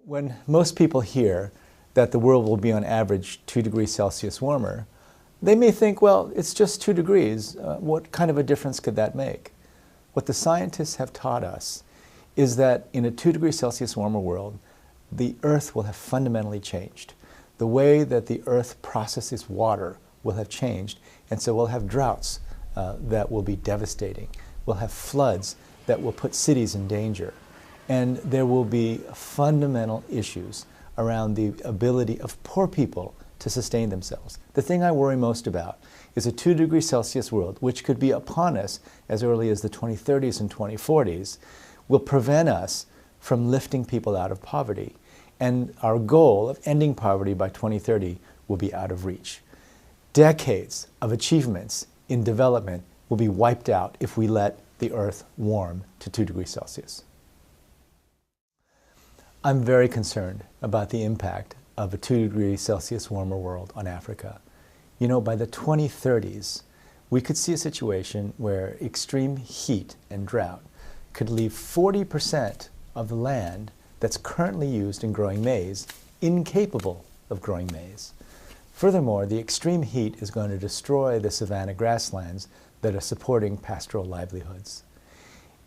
When most people hear that the world will be on average 2 degrees Celsius warmer, they may think, well, it's just 2 degrees. What kind of a difference could that make? What the scientists have taught us is that in a 2 degrees Celsius warmer world, the Earth will have fundamentally changed. The way that the Earth processes water will have changed, and so we'll have droughts that will be devastating. We'll have floods that will put cities in danger. And there will be fundamental issues around the ability of poor people to sustain themselves. The thing I worry most about is a 2 degrees Celsius world, which could be upon us as early as the 2030s and 2040s, will prevent us from lifting people out of poverty. And our goal of ending poverty by 2030 will be out of reach. Decades of achievements in development will be wiped out if we let the Earth warm to 2 degrees Celsius. I'm very concerned about the impact of a 2 degrees Celsius warmer world on Africa. You know, by the 2030s, we could see a situation where extreme heat and drought could leave 40% of the land that's currently used in growing maize incapable of growing maize. Furthermore, the extreme heat is going to destroy the savanna grasslands that are supporting pastoral livelihoods.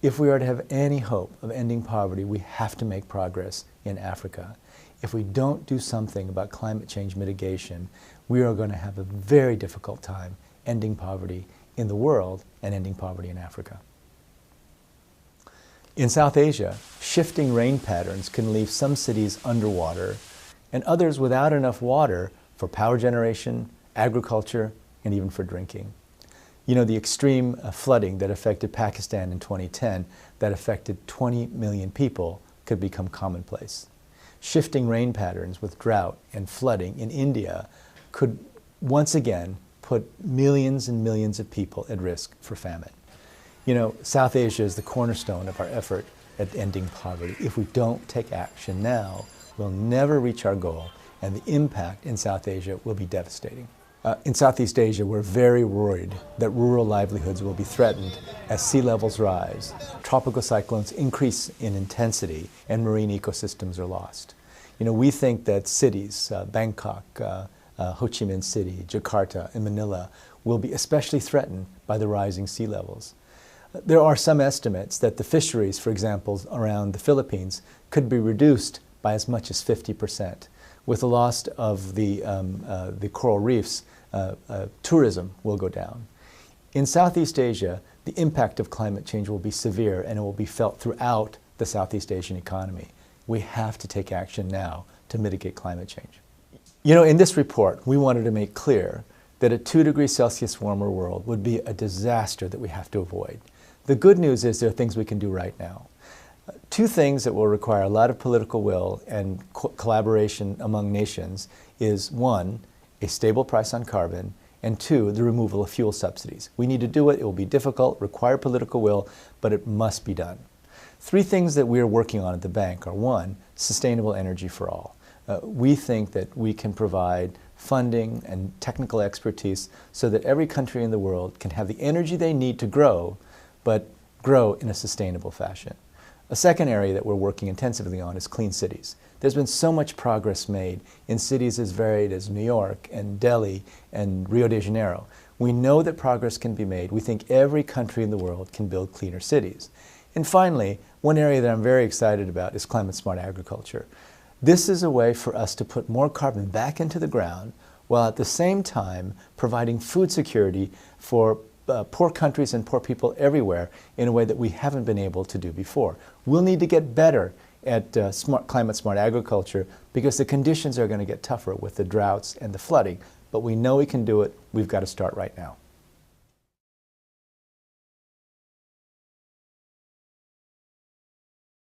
If we are to have any hope of ending poverty, we have to make progress in Africa. If we don't do something about climate change mitigation, we are going to have a very difficult time ending poverty in the world and ending poverty in Africa. In South Asia, shifting rain patterns can leave some cities underwater and others without enough water for power generation, agriculture, and even for drinking. You know, the extreme flooding that affected Pakistan in 2010, that affected 20 million people, could become commonplace. Shifting rain patterns with drought and flooding in India could once again put millions and millions of people at risk for famine. You know, South Asia is the cornerstone of our effort at ending poverty. If we don't take action now, we'll never reach our goal, and the impact in South Asia will be devastating. In Southeast Asia, we're very worried that rural livelihoods will be threatened as sea levels rise, tropical cyclones increase in intensity, and marine ecosystems are lost. You know, we think that cities, Bangkok, Ho Chi Minh City, Jakarta, and Manila will be especially threatened by the rising sea levels. There are some estimates that the fisheries, for example, around the Philippines could be reduced by as much as 50%. With the loss of the coral reefs, tourism will go down. In Southeast Asia, the impact of climate change will be severe and it will be felt throughout the Southeast Asian economy. We have to take action now to mitigate climate change. You know, in this report, we wanted to make clear that a 2 degrees Celsius warmer world would be a disaster that we have to avoid. The good news is there are things we can do right now. Two things that will require a lot of political will and collaboration among nations is, one, a stable price on carbon, and two, the removal of fuel subsidies. We need to do it. It will be difficult, require political will, but it must be done. Three things that we are working on at the bank are, one, sustainable energy for all. We think that we can provide funding and technical expertise so that every country in the world can have the energy they need to grow, but grow in a sustainable fashion. A second area that we're working intensively on is clean cities. There's been so much progress made in cities as varied as New York and Delhi and Rio de Janeiro. We know that progress can be made. We think every country in the world can build cleaner cities. And finally, one area that I'm very excited about is climate-smart agriculture. This is a way for us to put more carbon back into the ground while at the same time providing food security for poor countries and poor people everywhere in a way that we haven't been able to do before. We'll need to get better at climate-smart agriculture because the conditions are going to get tougher with the droughts and the flooding. But we know we can do it. We've got to start right now.